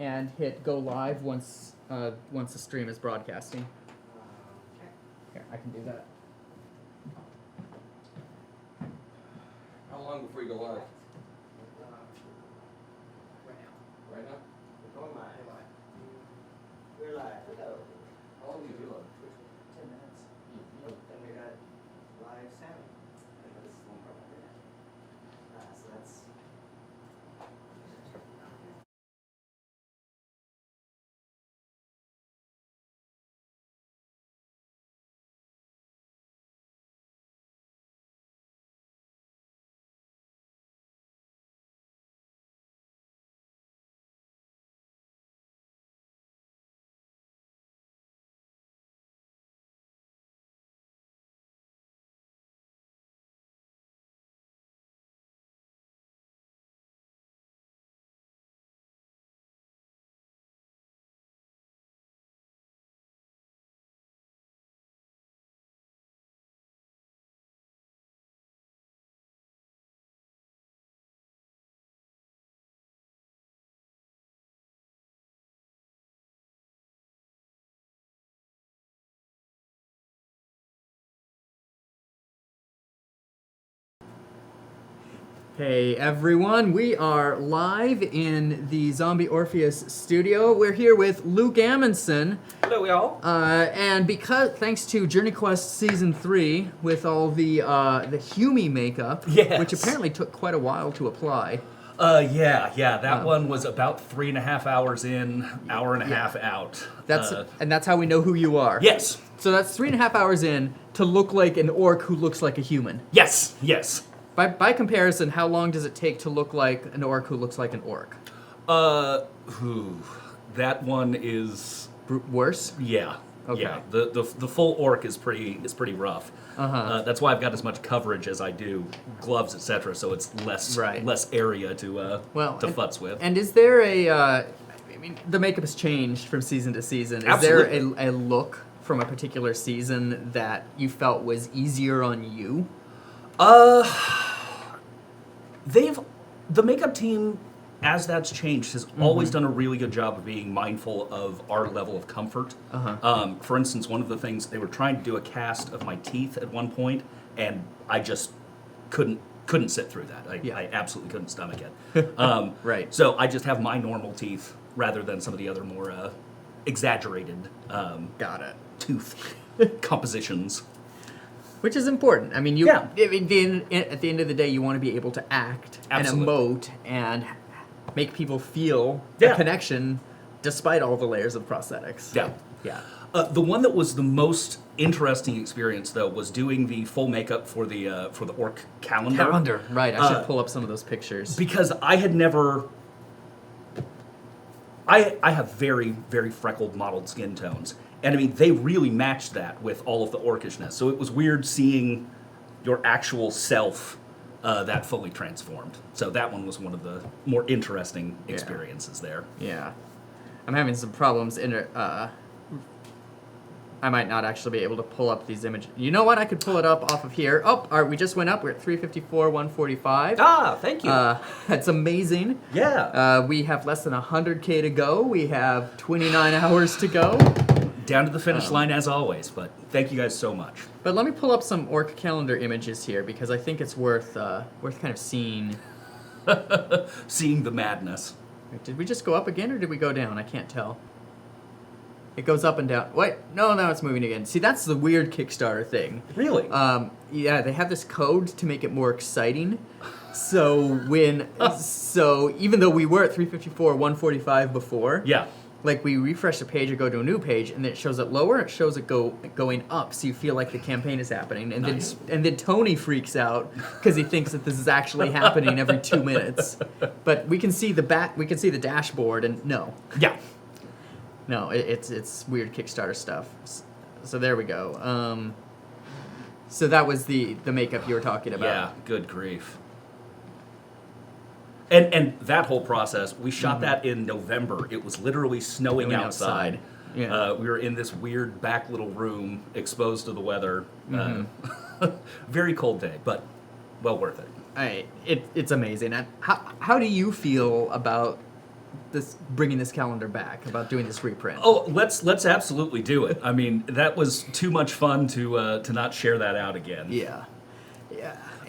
and hit go live once the stream is broadcasting. Here, I can do that. How long before you go live? Right now. Right now? We're going live. We're live. Hello. How long do you do live? 10 minutes. Then we got live Sammy. This is one part of it. So that's. Hey everyone, we are live in the Zombie Orpheus studio. We're here with Luke Amundson. Hello, y'all. And thanks to Journey Quest Season 3 with all the Hume makeup, Yes. which apparently took quite a while to apply. That one was about 3.5 hours in, hour and a half out. And that's how we know who you are. Yes. So that's 3.5 hours in to look like an orc who looks like a human. Yes. By comparison, how long does it take to look like an orc who looks like an orc? That one is Worse? yeah. Okay. Yeah. The full orc is pretty rough. That's why I've got as much coverage as I do, gloves, etc. So it's less area to futz with. And is there I mean, the makeup has changed from season to season. Is Absolutely. there a look from a particular season that you felt was easier on you? The makeup team, as that's changed, has always done a really good job of being mindful of our level of comfort. For instance, one of the things, they were trying to do a cast of my teeth at one point, and I just couldn't sit through that. I absolutely couldn't stomach it. Right. So I just have my normal teeth rather than some of the other more exaggerated Got it. tooth compositions. Which is important. I mean, at the end of the day, you want to be able to act Absolutely. and emote and make people feel Yeah. a connection despite all the layers of prosthetics. Yeah. Yeah. The one that was the most interesting experience, though, was doing the full makeup for the Orc Calendar. Right. I should pull up some of those pictures. Because I had never... I have very, very freckled mottled skin tones. And I mean, they really matched that with all of the orcishness. So it was weird seeing your actual self that fully transformed. So that one was one of the more interesting experiences there. Yeah. I'm having some problems I might not actually be able to pull up these images. You know what? I could pull it up off of here. Oh, all right, we just went up. We're at 354, 145. Ah, thank you. That's amazing. Yeah. We have less than 100K to go. We have 29 hours to go. Down to the finish line as always, but thank you guys so much. But let me pull up some Orc Calendar images here because I think it's worth kind of seeing. Seeing the madness. Wait, did we just go up again or did we go down? I can't tell. It goes up and down. Wait, no, it's moving again. See, that's the weird Kickstarter thing. Really? Yeah, they have this code to make it more exciting. So even though we were at 354, 145 before, Yeah. like we refresh the page or go to a new page, and then it shows it lower, and it shows it going up, so you feel like the campaign is happening. And Nice. then Tony freaks out because he thinks that this is actually happening every 2 minutes. But we can see the dashboard, and no, it's weird Kickstarter stuff. So there we go. So that was the makeup you were talking about. Yeah, good grief. And that whole process, we shot that in November. It was literally snowing outside. Yeah. We were in this weird back little room exposed to the weather. Very cold day, but well worth it. It's amazing. And how do you feel about bringing this calendar back, about doing this reprint. Oh, let's absolutely do it. I mean, that was too much fun to not share that out again. Yeah.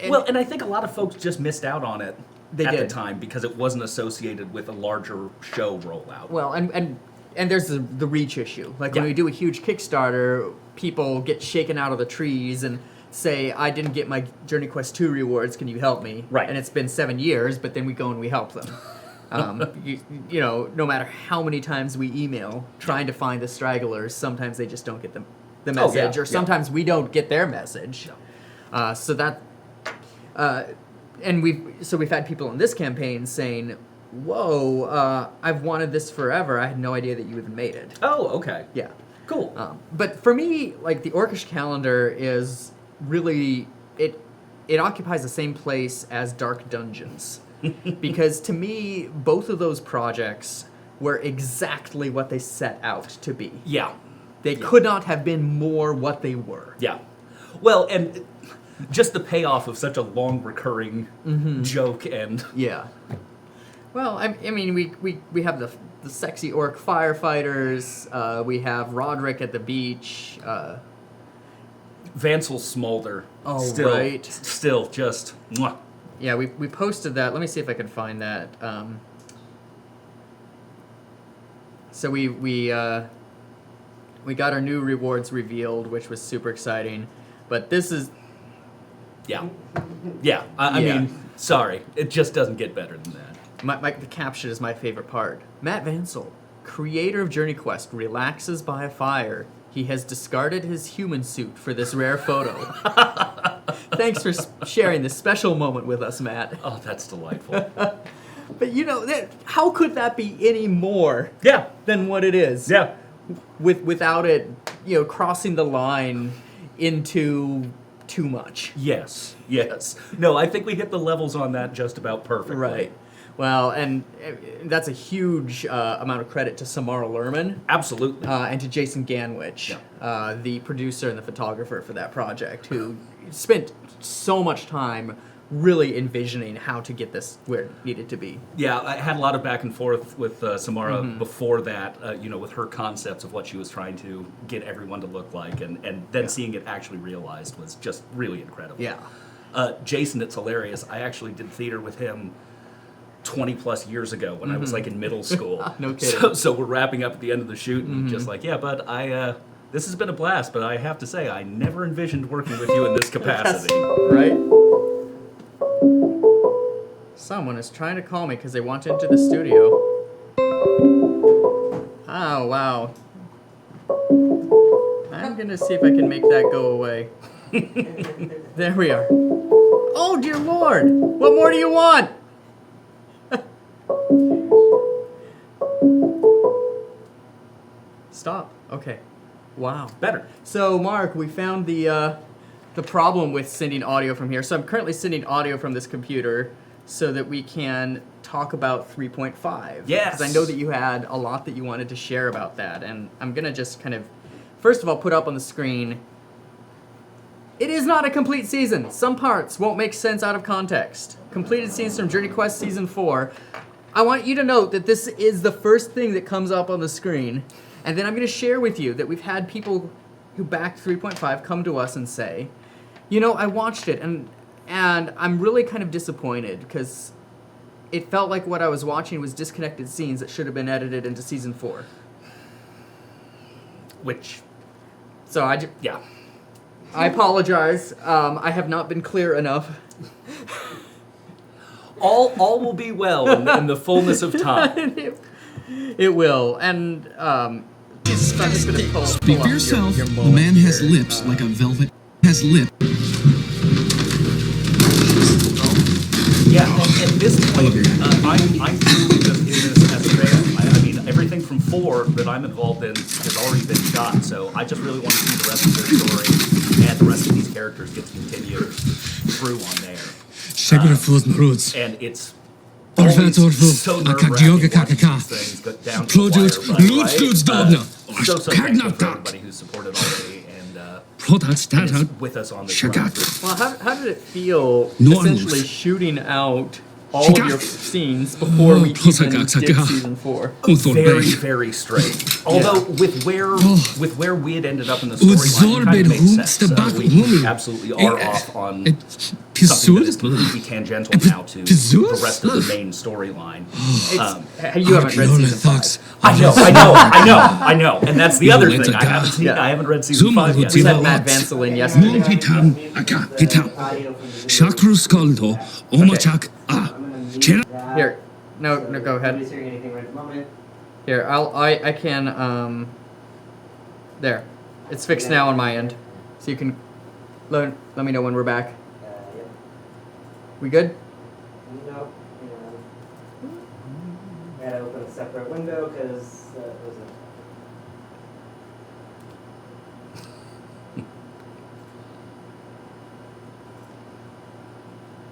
And I think a lot of folks just missed out on it They at did. the time because it wasn't associated with a larger show rollout. Well, and there's the reach issue. Like when Yeah. we do a huge Kickstarter, people get shaken out of the trees and say, I didn't get my Journey Quest 2 rewards, can you help me? Right. And it's been 7 years, but then we go and we help them. You know, no matter how many times we email trying to find the stragglers, sometimes they just don't get the message, or sometimes we don't get their message. So that, and we've had people in this campaign saying, "Whoa, I've wanted this forever. I had no idea that you even made it." Oh, okay. Yeah. Cool. But for me, like the Orcish calendar is really it occupies the same place as Dark Dungeons. Because to me, both of those projects were exactly what they set out to be. Yeah. They could not have been more what they were. Yeah. Well, and just the payoff of such a long recurring joke and... Yeah. Well, I mean, we have the sexy orc firefighters. We have Roderick at the beach. Vansel Smolder. Oh, still, right. Still just... Mwah. Yeah, we posted that. Let me see if I can find that. So we got our new rewards revealed, which was super exciting. But this is... Yeah. Yeah. I Yeah. mean, sorry. It just doesn't get better than that. the caption is my favorite part. Matt Vansel, creator of Journey Quest, relaxes by a fire. He has discarded his human suit for this rare photo. Thanks for sharing this special moment with us, Matt. Oh, that's delightful. But you know, how could that be any more Yeah. than what it is? Yeah. Without it, you know, crossing the line into too much. Yes. Yes. No, I think we hit the levels on that just about perfectly. Right. Well, and that's a huge amount of credit to Samara Lerman. Absolutely. And to Jason Ganwich, the producer and the photographer for that project, who spent so much time really envisioning how to get this where it needed to be. Yeah, I had a lot of back and forth with Samara before that, with her concepts of what she was trying to get everyone to look like, and then seeing it actually realized was just really incredible. Yeah. Jason, it's hilarious. I actually did theater with him 20 plus years ago when I was like in middle school. No kidding. So we're wrapping up at the end of the shoot and just like, yeah, bud, this has been a blast, but I have to say, I never envisioned working with you in this capacity. Right? Someone is trying to call me because they want into the studio. Oh, wow. I'm going to see if I can make that go away. There we are. Oh, dear Lord! What more do you want? Stop. Okay. Wow. Better. So, Mark, we found the problem with sending audio from here. So I'm currently sending audio from this computer so that we can talk about 3.5. Yes. Because I know that you had a lot that you wanted to share about that. And I'm going to just kind of, first of all, put up on the screen, it is not a complete season. Some parts won't make sense out of context. Completed scenes from Journey Quest Season 4. I want you to note that this is the first thing that comes up on the screen. And then I'm going to share with you that we've had people who backed 3.5 come to us and say, you know, I watched it and I'm really kind of disappointed because it felt like what I was watching was disconnected scenes that should have been edited into Season 4. Which, So yeah. I apologize. I have not been clear enough. All will be well in the fullness of time. It will. And I'm just going to pull Speak up for yourself. Your The moment man has here. lips like a velvet. Has lips. Yeah, at this point, I'm truly just in this as a fan. I mean, everything from 4 that I'm involved in has already been shot, so I just really want to see the rest of their story and the rest of these characters get to continue through on there. And it's always so nerve-wracking watching these things go down to the wire, right? So thankful for everybody who's supported already and is with us on this run. Well, how did it feel Normal. essentially shooting out all of your scenes before we even did season 4. Very, very strange. Although with where we had ended up in the storyline, it kind of makes sense. We absolutely are off on something that is completely tangential now to the rest of the main storyline. You haven't read season 5. I know. And that's the other thing. I haven't read season 5 yet. We had Matt Vansel in yesterday. Here, no, go ahead. Nobody's hearing anything right at the moment. Here, I can, there. It's fixed now on my end. So you can let me know when we're back. Yep. We good? Nope. I gotta open a separate window because that wasn't.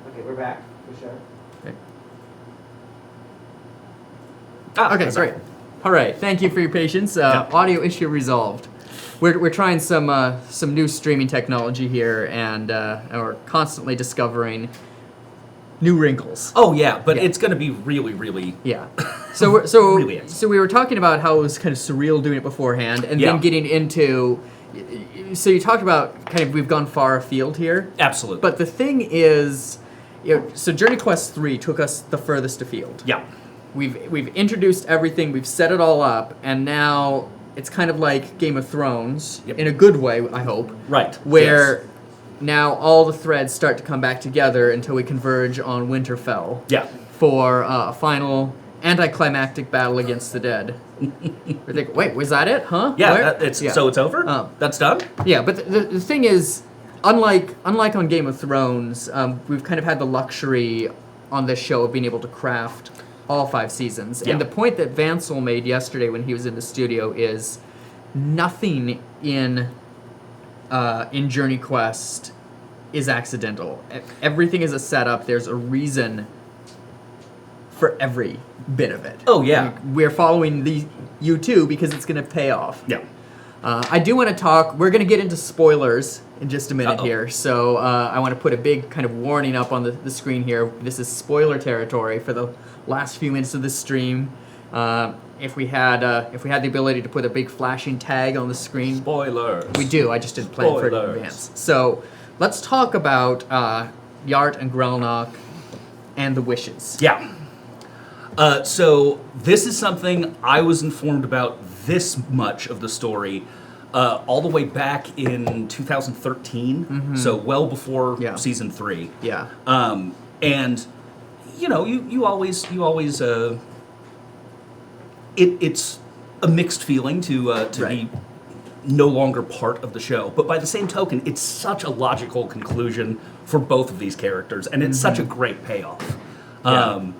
Okay, we're back for sure. Okay, great. All right, thank you for your patience. Audio issue resolved. We're trying some new streaming technology here, and we're constantly discovering new wrinkles. Oh yeah, but it's going to be really, really. Yeah. So really so we were talking about how it was kind of surreal doing it beforehand, and then getting into. So you talked about kind of we've gone far afield here. Absolutely. But the thing is, so Journey Quest 3 took us the furthest afield. Yeah. We've introduced everything, we've set it all up, and now it's kind of like Game of Thrones, in a good way, I hope. Right. Where now all the threads start to come back together until we converge on Winterfell. Yeah. For a final anticlimactic battle against the dead. We're thinking, wait, was that it? Huh? Yeah, so it's over? That's done? Yeah, but the thing is, unlike on Game of Thrones, we've kind of had the luxury on this show of being able to craft all 5 seasons. Yeah. And the point that Vansel made yesterday when he was in the studio is nothing in Journey Quest is accidental. Everything is a setup. There's a reason for every bit of it. Oh, yeah. We're following you too because it's going to pay off. Yeah. I do want to talk, we're going to get into spoilers in just a minute Uh-oh. here, so I want to put a big kind of warning up on the screen here. This is spoiler territory for the last few minutes of this stream. If we had the ability to put a big flashing tag on the screen, Spoilers. we do. I just didn't plan for it in Spoilers. advance. So let's talk about Yart and Grelnock and the wishes. Yeah. So this is something I was informed about this much of the story all the way back in 2013, so well before season 3. Yeah. And you always it's a mixed feeling to be no longer part of the show, but by the same token, it's such a logical conclusion for both of these characters, and it's such a great payoff. Yeah.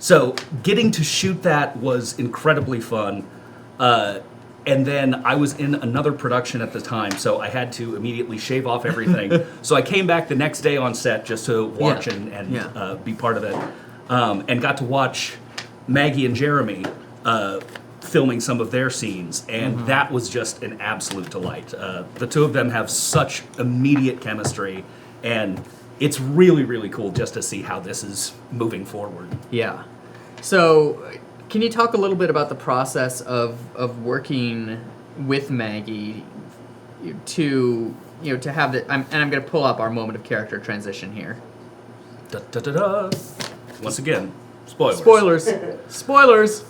So getting to shoot that was incredibly fun. And then I was in another production at the time, so I had to immediately shave off everything. So I came back the next day on set just to watch and be part of it, and got to watch Maggie and Jeremy filming some of their scenes, and that was just an absolute delight. The two of them have such immediate chemistry, and it's really, really cool just to see how this is moving forward. Yeah. So, can you talk a little bit about the process of working with Maggie to have the? I'm going to pull up our moment of character transition here. Da, da, da, da. Once again, spoilers. Spoilers.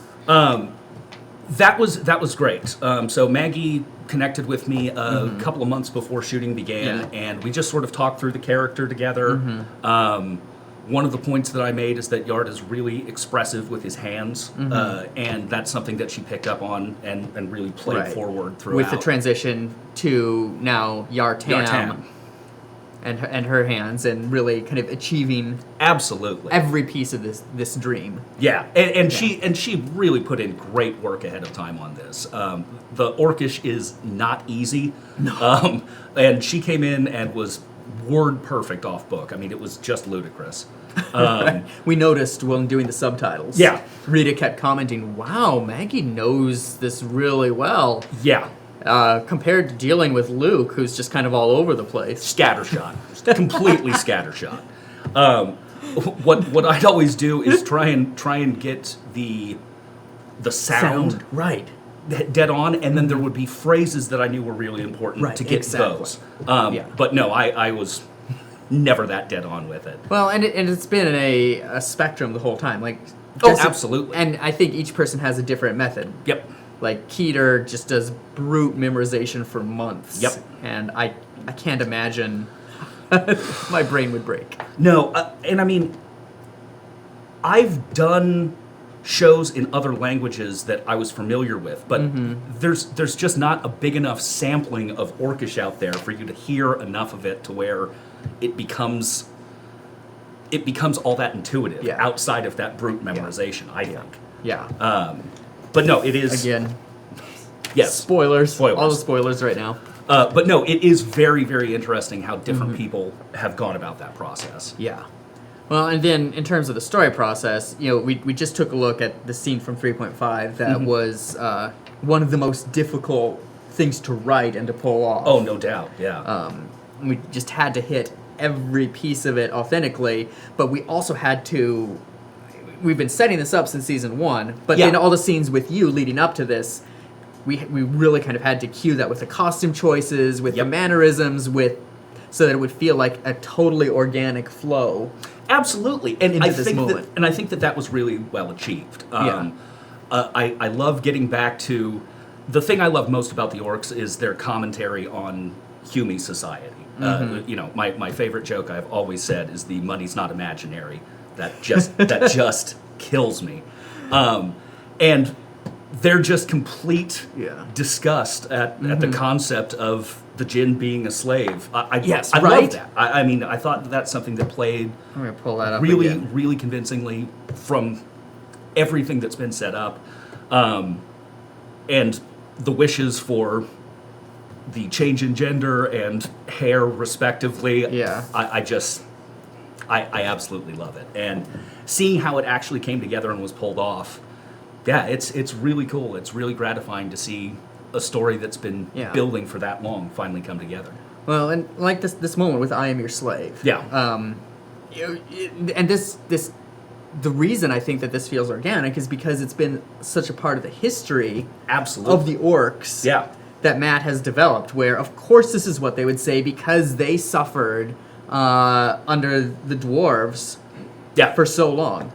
That was great. So Maggie connected with me a couple of months before shooting began, and we just sort of talked through the character together. One of the points that I made is that Yart is really expressive with his hands, and that's something that she picked up on and really played forward throughout. With the transition to now Yartam. And her hands, and really kind of achieving absolutely every piece of this dream. Yeah, and she really put in great work ahead of time on this. The Orcish is not easy, and she came in and was word perfect off book. I mean, it was just ludicrous. We noticed when doing the subtitles. Yeah, Rita kept commenting, "Wow, Maggie knows this really well." Yeah. Compared to dealing with Luke, who's just kind of all over the place. Scattershot. Completely scattershot. what I'd always do is try and get the sound right. dead on, and then there would be phrases that I knew were really important Right, to get exactly. those. Yeah. But no, I was never that dead on with it. Well, and it's been a spectrum the whole time. Like, Oh, absolutely. And I think each person has a different method. Yep. Like Keter just does brute memorization for months. Yep. And I can't imagine my brain would break. No, and I mean, I've done shows in other languages that I was familiar with, but there's just not a big enough sampling of Orcish out there for you to hear enough of it to where it becomes all that intuitive outside of that brute memorization, I think. Yeah. But no, it is Again, yes. spoilers. All the spoilers right now. But no, it is very, very interesting how different people have gone about that process. Yeah. Well, and then in terms of the story process, we just took a look at the scene from 3.5 that was one of the most difficult things to write and to pull off. Oh, no doubt, yeah. We just had to hit every piece of it authentically, but we also had to. We've been setting this up since season 1, but in all the scenes with you leading up to this, we really kind of had to cue that with the costume choices, with the mannerisms, so that it would feel like a totally organic flow. Absolutely, and into I this think moment. that that was really well achieved. Yeah. I love getting back to the thing I love most about the Orcs is their commentary on Hume society. My favorite joke I've always said is the money's not imaginary. That just kills me, and they're just complete disgust at the concept of the djinn being a slave. I love that. I mean, I thought that's something that played I'm gonna pull that up really, again. really convincingly from everything that's been set up, and the wishes for the change in gender and hair, respectively. Yeah. I absolutely love it, and seeing how it actually came together and was pulled off. Yeah, it's really cool. It's really gratifying to see a story that's been building for that long finally come together. Well, and like this moment with "I am your slave." Yeah. And the reason I think that this feels organic is because it's been such a part of the history Absolutely. of the Orcs that Matt has developed, where of course this is what they would say because they suffered under the dwarves for so long.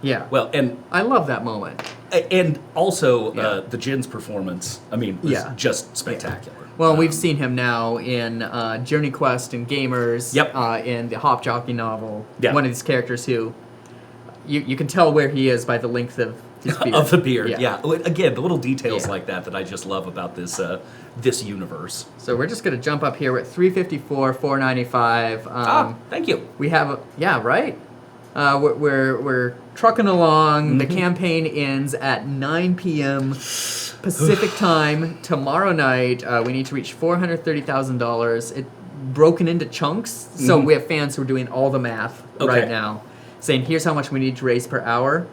Yeah. Well, and I love that moment. And also the djinn's performance, I mean, was just spectacular. Well, we've seen him now in Journey Quest and Gamers, in the Hop Jockey novel. One of these characters who you can tell where he is by the length of his beard. Of the beard, yeah. Again, the little details like that I just love about this this universe. So we're just going to jump up here. We're at 354, 495. Thank you. We have, right? We're trucking along. The campaign ends at 9 p.m. Pacific time tomorrow night. We need to reach $430,000. It broken into chunks. So we have fans who are doing all the math right now, saying here's how much we need to raise per hour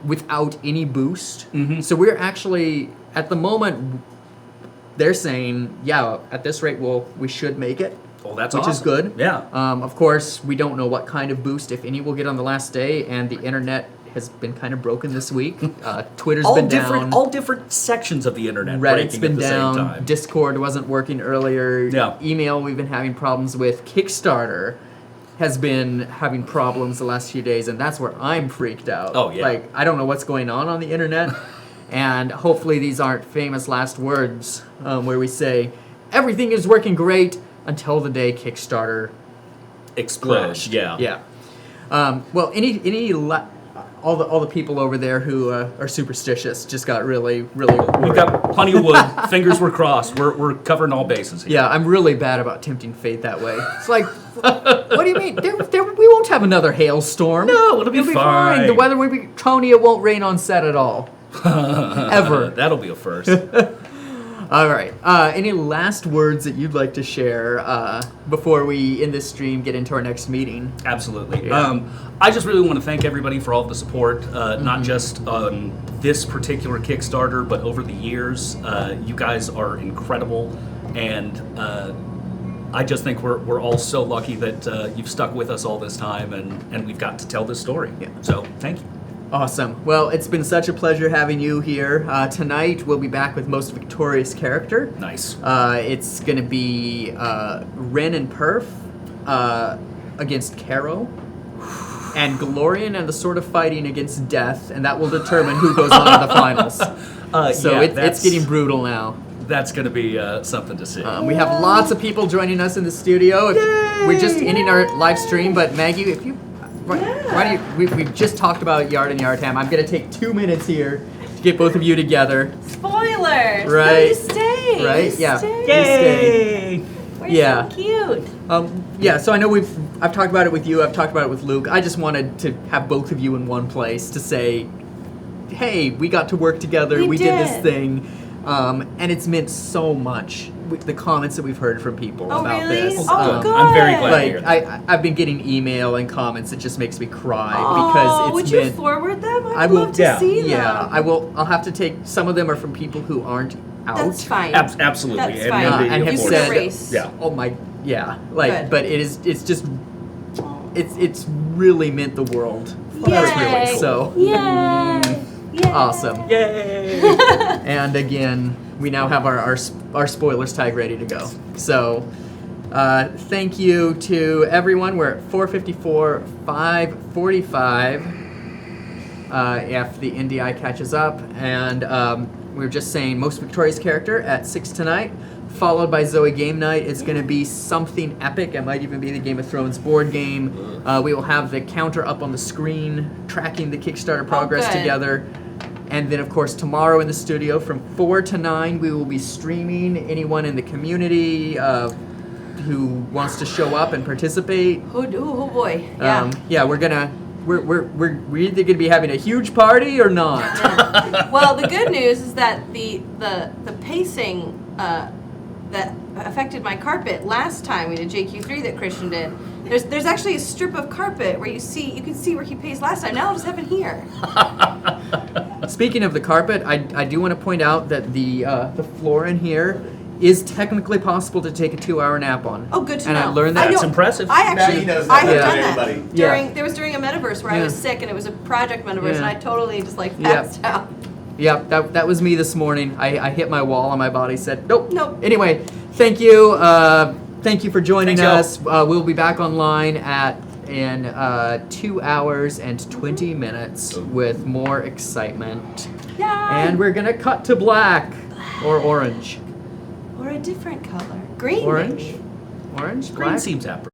without any boost. So we're actually at the moment. They're saying, at this rate, we should make it. Oh, that's which awesome. is good. Yeah. Of course, we don't know what kind of boost, if any, we'll get on the last day, and the internet has been kind of broken this week. Twitter's been down. All different sections of the internet Reddit's breaking been at the down. same time. Discord wasn't working earlier. Yeah. Email we've been having problems with. Kickstarter has been having problems the last few days, and that's where I'm freaked out. Oh, yeah. Like, I don't know what's going on the internet, and hopefully these aren't famous last words where we say, everything is working great, until the day Kickstarter explodes. Yeah. Well, all the people over there who are superstitious just got really worried. We've got plenty of wood. Fingers were crossed. We're covering all bases here. Yeah, I'm really bad about tempting fate that way. It's like, what do you mean? We won't have another hailstorm. No, it'll be fine. The weather will be Tony. It won't rain on set at all. Ever. That'll be a first. All right. Any last words that you'd like to share before we, in this stream, get into our next meeting? Absolutely. Yeah. I just really want to thank everybody for all of the support, not just on this particular Kickstarter, but over the years. You guys are incredible, and I just think we're all so lucky that you've stuck with us all this time, and we've got to tell this story. Yeah. So thank you. Awesome. Well, it's been such a pleasure having you here. Tonight, we'll be back with Most Victorious Character. Nice. It's going to be Ren and Perf against Caro, and Glorian and the Sword of Fighting against Death, and that will determine who goes on to the finals. So yeah, it's getting brutal now. That's going to be something to see. We have lots of people joining us in the studio. We're just ending our live stream, but Maggie, if you... Why do you, we've just talked about Yart and Yartam. I'm going to take 2 minutes here to get both of you together. Spoilers! Right. No, you stay. Right? You Yeah. Stay. Yay! We're Yeah. so cute. Yeah, so I know I've talked about it with you, I've talked about it with Luke. I just wanted to have both of you in one place to say, hey, we got to work together, we did this thing. And it's meant so much with the comments that we've heard from people Oh, about really? this. Oh, good. I'm very glad to hear Like that. I've been getting email and comments that just makes me cry Oh, because it's would you meant. forward them? I I'd will. love to see them. Yeah, I will. I'll have to take. Some of them are from people who aren't out. That's fine. Absolutely. That's fine. And have You can said, erase. Yeah. oh my, yeah, like, Good. but it's just, it's really meant the world. Yay. That's really cool. So Yay! Yay! awesome. Yay! And again, we now have our spoilers tag ready to go. So, thank you to everyone. We're at 4:54, 5:45. If the NDI catches up, and we were just saying Most Victorious Character at 6 tonight, followed by Zoe Game Night. It's going to be something epic. It might even be the Game of Thrones board game. We will have the counter up on the screen, tracking the Kickstarter progress good. together. And then, of course, tomorrow in the studio from 4 to 9, we will be streaming. Anyone in the community who wants to show up and participate. Oh boy. Yeah. Yeah, we're either gonna be having a huge party or not. Well, the good news is that the pacing that affected my carpet last time we did Jq4 that Christian did. There's actually a strip of carpet where you can see where he paced last time. Now I'll just have it here. Speaking of the carpet, I do want to point out that the floor in here is technically possible to take a 2-hour nap on. Oh, good to and know. I learned that. I know- That's impressive. I actually, Maggie knows I that have better done than that anybody. during a metaverse where I was sick and it was a project metaverse and I totally just like Yeah. passed out. Yep, that was me this morning. I hit my wall and my body said, nope. Nope. Anyway, thank you. Thank you for joining Thanks, us. We'll be back online in 2 hours and 20 minutes with more excitement. Yay! And we're going to cut to black or orange. Or a different color. Green. Orange? maybe. Orange? Green Black? seems appropriate.